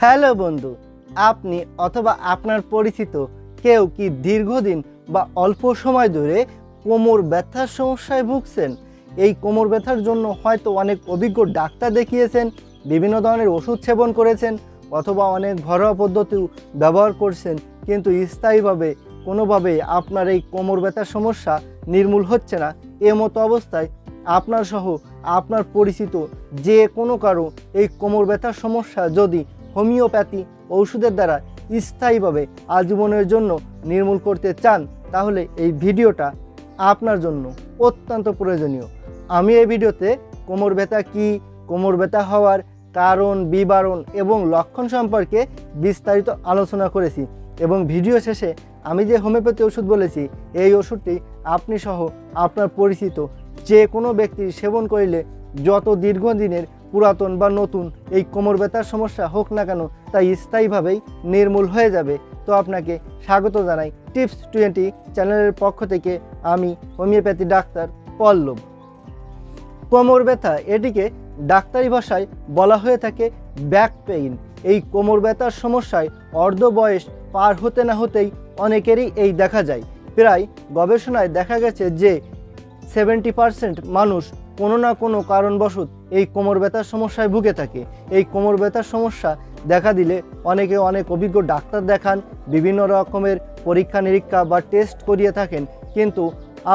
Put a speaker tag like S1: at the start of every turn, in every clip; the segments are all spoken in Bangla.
S1: হ্যালো বন্ধু, আপনি অথবা আপনার পরিচিত কেউ কি দীর্ঘদিন বা অল্প সময় ধরে কোমর ব্যথার সমস্যায় ভুগছেন? এই কোমর ব্যথার জন্য হয়তো অনেক অভিজ্ঞ ডাক্তার দেখিয়েছেন, বিভিন্ন ধরনের ওষুধ সেবন করেছেন অথবা অনেক ঘরোয়া পদ্ধতিও ব্যবহার করছেন, কিন্তু স্থায়ীভাবে কোনোভাবেই আপনার এই কোমর ব্যথার সমস্যা নির্মূল হচ্ছে না। মতো অবস্থায় আপনার সহ আপনার পরিচিত যে কোনো কারো এই কোমর ব্যথার সমস্যা যদি হোমিওপ্যাথি ওষুধের দ্বারা স্থায়ীভাবে আজীবনের জন্য নির্মূল করতে চান, তাহলে এই ভিডিওটা আপনার জন্য অত্যন্ত প্রয়োজনীয়। আমি এই ভিডিওতে কোমর ব্যথা কী, কোমর ব্যথা হওয়ার কারণ, বিবরণ এবং লক্ষণ সম্পর্কে বিস্তারিত আলোচনা করেছি এবং ভিডিও শেষে আমি যে হোমিওপ্যাথি ওষুধ বলেছি, এই ওষুধটি আপনি সহ আপনার পরিচিত যে কোনো ব্যক্তি সেবন করিলে যত দীর্ঘদিনের পুরাতন বা নতুন এই কোমর ব্যথার সমস্যা হোক না কেন, তা স্থায়ীভাবেই নির্মূল হয়ে যাবে। তো আপনাকে স্বাগত জানাই টিপস 20 চ্যানেলের পক্ষ থেকে। আমি হোমিওপ্যাথি ডাক্তার পল্লব। কোমর ব্যথা, এটিকে ডাক্তারি ভাষায় বলা হয়ে থাকে ব্যাক পেইন। এই কোমর ব্যথার সমস্যায় অর্ধ বয়স পার হতে না হতেই অনেকেরই এই দেখা যায়। প্রায় গবেষণায় দেখা গেছে যে 70% মানুষ কোনো না কোনো কারণবশত এই কোমর ব্যথার সমস্যায় ভুগে থাকে। এই কোমর ব্যথার সমস্যা দেখা দিলে অনেকে অনেক অভিজ্ঞ ডাক্তার দেখান, বিভিন্ন রকমের পরীক্ষা নিরীক্ষা বা টেস্ট করিয়ে থাকেন, কিন্তু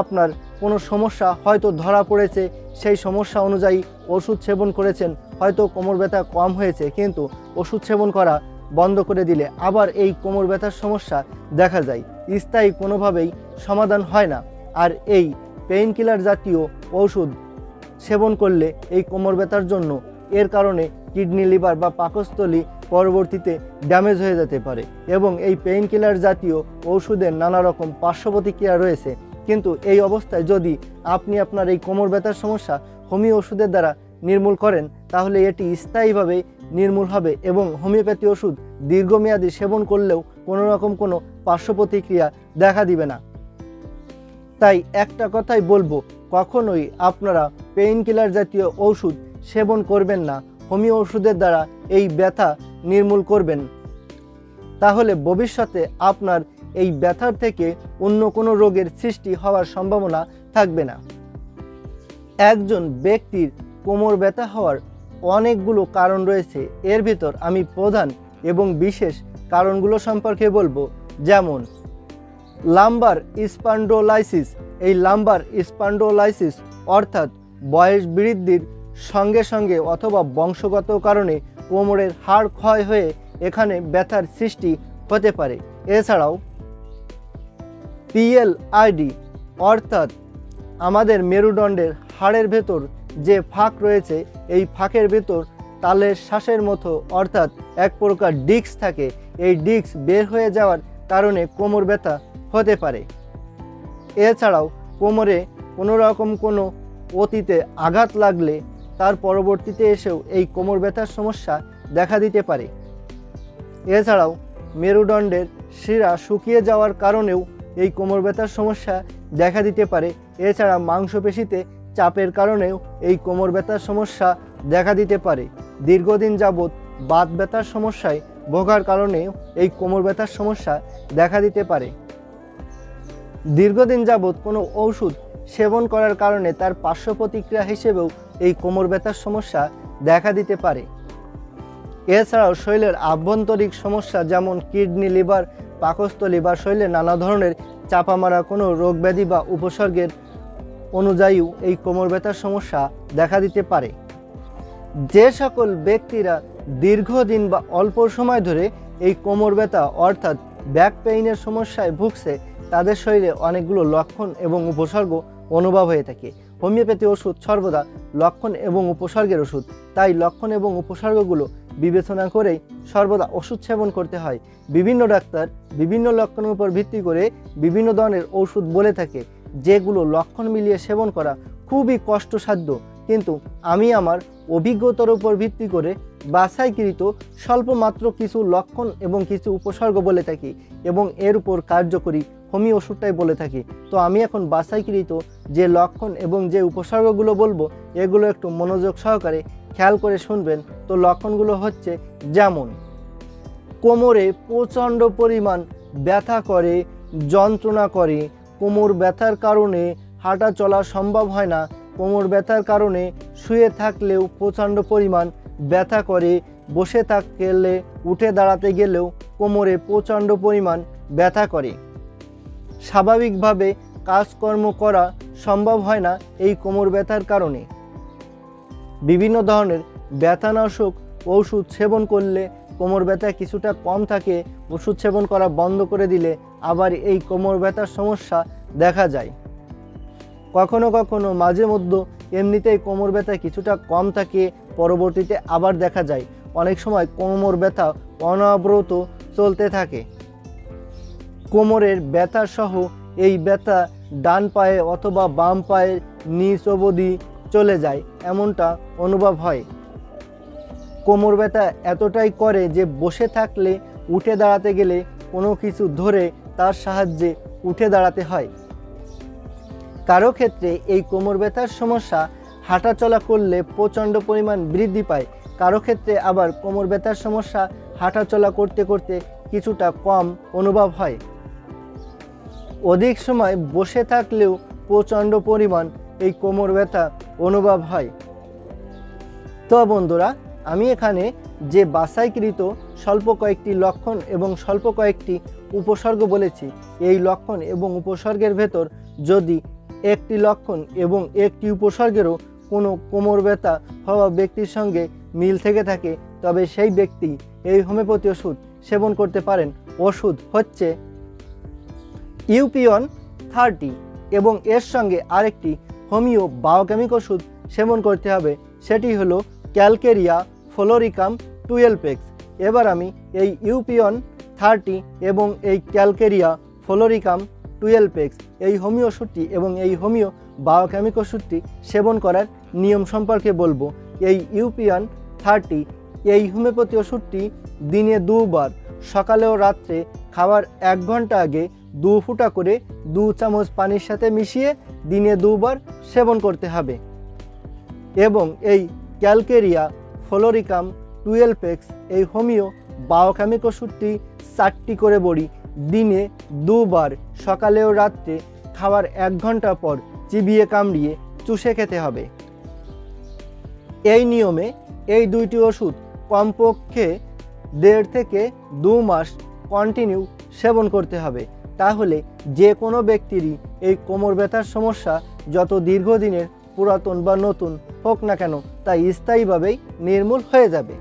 S1: আপনার কোনো সমস্যা হয়তো ধরা পড়েছে, সেই সমস্যা অনুযায়ী ওষুধ সেবন করেছেন, হয়তো কোমর ব্যথা কম হয়েছে, কিন্তু ওষুধ সেবন করা বন্ধ করে দিলে আবার এই কোমর ব্যথার সমস্যা দেখা যায়, স্থায়ী কোনোভাবেই সমাধান হয় না। আর এই পেইন কিলার জাতীয় ওষুধ সেবন করলে এই কোমর ব্যথার জন্য এর কারণে কিডনি, লিভার বা পাকস্থলী পরবর্তীতে ড্যামেজ হয়ে যেতে পারে এবং এই পেইন কিলার জাতীয় ওষুধের নানা রকম পার্শ্ব প্রতিক্রিয়া রয়েছে। কিন্তু এই অবস্থায় যদি আপনি আপনার এই কোমর ব্যথার সমস্যা হোমিও ওষুধের দ্বারা নির্মূল করেন, তাহলে এটি স্থায়ীভাবে নির্মূল হবে এবং হোমিওপ্যাথি ওষুধ দীর্ঘমেয়াদী সেবন করলেও কোনো রকম কোনো পার্শ্ব প্রতিক্রিয়া দেখা দিবে না। তাই একটা কথাই বলবো, কখনোই আপনারা পেইন কিলার জাতীয় ওষুধ সেবন করবেন না, হোমিও ওষুধের দ্বারা এই ব্যথা নির্মূল করবেন। তাহলে ভবিষ্যতে আপনার এই ব্যথার থেকে অন্য কোনো রোগের সৃষ্টি হওয়ার সম্ভাবনা থাকবে না। একজন ব্যক্তির কোমর ব্যথা হওয়ার অনেকগুলো কারণ রয়েছে, এর ভিতর আমি প্রধান এবং বিশেষ কারণগুলো সম্পর্কে বলবো। যেমন লাম্বার স্পন্ডোলাইসিস। এই লাম্বার স্পন্ডোলাইসিস অর্থাৎ বয়স বৃদ্ধির সঙ্গে সঙ্গে অথবা বংশগত কারণে কোমরের হাড় ক্ষয় হয়ে এখানে ব্যথার সৃষ্টি হতে পারে। এছাড়াও পিএলআইডি অর্থাৎ আমাদের মেরুদণ্ডের হাড়ের ভেতর যে ফাঁক রয়েছে, এই ফাঁকের ভেতর তালের শ্বাসের মতো অর্থাৎ এক প্রকার ডিস্ক থাকে, এই ডিস্ক বের হয়ে যাওয়ার কারণে কোমর ব্যথা হতে পারে। এছাড়াও কোমরে কোনো রকম কোনো অতীতে আঘাত লাগলে তার পরবর্তীতে এসেও এই কোমর ব্যথার সমস্যা দেখা দিতে পারে। এছাড়াও মেরুদণ্ডের শিরা শুকিয়ে যাওয়ার কারণেও এই কোমর ব্যথার সমস্যা দেখা দিতে পারে। এছাড়া মাংসপেশিতে চাপের কারণেও এই কোমর ব্যথার সমস্যা দেখা দিতে পারে। দীর্ঘদিন যাবৎ বাত ব্যথার সমস্যায় ভোগার কারণেও এই কোমর ব্যথার সমস্যা দেখা দিতে পারে। দীর্ঘদিন যাবৎ কোনো ওষুধ সেবন করার কারণে তার পার্শ্ব প্রতিক্রিয়া হিসেবেও এই কোমর ব্যথার সমস্যা দেখা দিতে পারে। এছাড়াও শরীরের আভ্যন্তরিক সমস্যা যেমন কিডনি, লিভার, পাকস্থলী বা শরীরে নানা ধরনের চাপা মারা কোনো রোগ ব্যাধি বা উপসর্গের অনুযায়ীও এই কোমর ব্যথার সমস্যা দেখা দিতে পারে। যে সকল ব্যক্তিরা দীর্ঘদিন বা অল্প সময় ধরে এই কোমর ব্যথা অর্থাৎ ব্যাক পেইনের সমস্যায় ভুগছে, তাদের শরীরে অনেকগুলো লক্ষণ এবং উপসর্গ অনুভব হয়ে থাকে। হোমিওপ্যাথি ওষুধ সর্বদা লক্ষণ এবং উপসর্গের ওষুধ, তাই লক্ষণ এবং উপসর্গগুলো বিবেচনা করেই সর্বদা ওষুধ সেবন করতে হয়। বিভিন্ন ডাক্তার বিভিন্ন লক্ষণের উপর ভিত্তি করে বিভিন্ন ধরনের ওষুধ বলে থাকে, যেগুলো লক্ষণ মিলিয়ে সেবন করা খুবই কষ্টসাধ্য, কিন্তু আমি আমার অভিজ্ঞতার উপর ভিত্তি করে বাছাইকৃত স্বল্পমাত্র কিছু লক্ষণ এবং কিছু উপসর্গ বলে থাকি এবং এর উপর কার্যকরী হোমিও ওষুধটাই বলে থাকি। তো আমি এখন বাছাইকৃত যে লক্ষণ এবং যে উপসর্গগুলো বলবো, এগুলো একটু মনোযোগ সহকারে খেয়াল করে শুনবেন। তো লক্ষণগুলো হচ্ছে যেমন কোমরে প্রচণ্ড পরিমাণ ব্যথা করে, যন্ত্রণা করে, কোমর ব্যথার কারণে হাঁটা চলা সম্ভব হয় না, কোমর ব্যথার কারণে শুয়ে থাকলেও প্রচণ্ড পরিমাণ ব্যথা করে, বসে থাকলে উঠে দাঁড়াতে গেলেও কোমরে প্রচণ্ড পরিমাণ ব্যথা করে, স্বাভাবিকভাবে কাজকর্ম করা সম্ভব হয় না এই কোমর ব্যথার কারণে। বিভিন্ন ধরনের ব্যথানাশক ওষুধ সেবন করলে কোমর ব্যথা কিছুটা কম থাকে, ওষুধ সেবন করা বন্ধ করে দিলে আবার এই কোমর ব্যথার সমস্যা দেখা যায়। কখনো কখনো মাঝে মধ্যে এমনিতেই কোমর ব্যথা কিছুটা কম থাকে, পরবর্তীতে আবার দেখা যায় অনেক সময় কোমর ব্যথা অনবরত চলতে থাকে। কোমরের ব্যথা সহ এই ব্যথা ডান পায়ে অথবা বাম পায়ের নিচ অবধি চলে যায়, এমনটা অনুভব হয়। কোমর ব্যথা এতটাই করে যে বসে থাকলে উঠে দাঁড়াতে গেলে কোনো কিছু ধরে তার সাহায্যে উঠে দাঁড়াতে হয়। কারো ক্ষেত্রে এই কোমর ব্যথার সমস্যা হাঁটাচলা করলে প্রচণ্ড পরিমাণ বৃদ্ধি পায়, কারো ক্ষেত্রে আবার কোমর ব্যথার সমস্যা হাঁটাচলা করতে করতে কিছুটা কম অনুভব হয়। অধিক সময় বসে থাকলেও প্রচণ্ড পরিমাণ এই কোমর ব্যথা অনুভব হয়। তো বন্ধুরা, আমি এখানে যে বাছাইকৃত স্বল্প কয়েকটি লক্ষণ এবং স্বল্প কয়েকটি উপসর্গ বলেছি, এই লক্ষণ এবং উপসর্গের ভেতর যদি একটি লক্ষণ এবং একটি উপসর্গেরও কোনো কোমর ব্যথা হওয়া ব্যক্তির সঙ্গে মিল থেকে থাকে, তবে সেই ব্যক্তি এই হোমিওপ্যাথি ওষুধ সেবন করতে পারেন। ওষুধ হচ্ছে ইউপিওন 30 এবং এর সঙ্গে আরেকটি হোমিও বায়োকেমিক ওষুধ সেবন করতে হবে, সেটি হলো ক্যালকেরিয়া ফ্লোরিকাম 12x। এবার আমি এই ইউপিওন 30 এবং এই ক্যালকেরিয়া ফ্লোরিকাম 12x এই হোমিও ওষুধটি এবং এই হোমিও বায়োকেমিক ওষুধটি সেবন করার নিয়ম সম্পর্কে বলবো। এই ইউপিওন 30 এই হোমিওপ্যাথি ওষুধটি দিনে 2 বার, সকালে ও রাত্রে খাওয়ার 1 ঘন্টা আগে 2 ফুটা করে 2 চামচ পানির সাথে মিশিয়ে দিনে 2 বার সেবন করতে হবে। এবং এই ক্যালকেরিয়া ফ্লোরিকাম 12x এই হোমিও বায়োকেমিক ওষুধটি 4টি করে বড়ি দিনে 2 বার, সকালে ও রাত্রে খাওয়ার 1 ঘন্টা পর চিবিয়ে কামড়িয়ে চুষে খেতে হবে। এই নিয়মে এই 2টি ওষুধ কমপক্ষে 1.5 থেকে 2 মাস কন্টিনিউ সেবন করতে হবে। তাহলে যে কোনো ব্যক্তিরই এই কোমর ব্যথার সমস্যা যত দীর্ঘদিনের, পুরাতন বা নতুন হোক না কেন, তা স্থায়ীভাবেই নির্মূল হয়ে যাবে।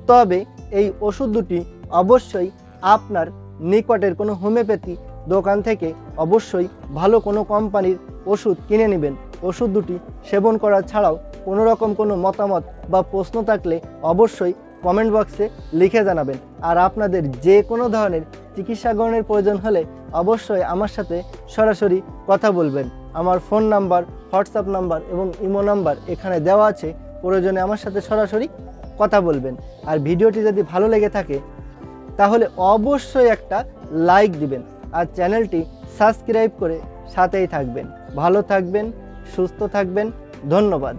S1: তবে এই ওষুধ দুটি অবশ্যই আপনার নিকটের কোনো হোমিওপ্যাথি দোকান থেকে অবশ্যই ভালো কোনো কোম্পানির ওষুধ কিনে নেবেন। ওষুধ দুটি সেবন করা ছাড়াও কোনো রকম কোনো মতামত বা প্রশ্ন থাকলে অবশ্যই কমেন্ট বক্সে লিখে জানাবেন। আর আপনাদের যে কোনো ধরনের চিকিৎসা গ্রহণের প্রয়োজন হলে অবশ্যই আমার সাথে সরাসরি কথা বলবেন। আমার ফোন নাম্বার, হোয়াটসঅ্যাপ নাম্বার এবং ইমো নাম্বার এখানে দেওয়া আছে, প্রয়োজনে আমার সাথে সরাসরি কথা বলবেন। আর ভিডিওটি যদি ভালো লেগে থাকে তাহলে অবশ্যই একটা লাইক দিবেন আর চ্যানেলটি সাবস্ক্রাইব করে সাথেই থাকবেন। ভালো থাকবেন, সুস্থ থাকবেন। ধন্যবাদ।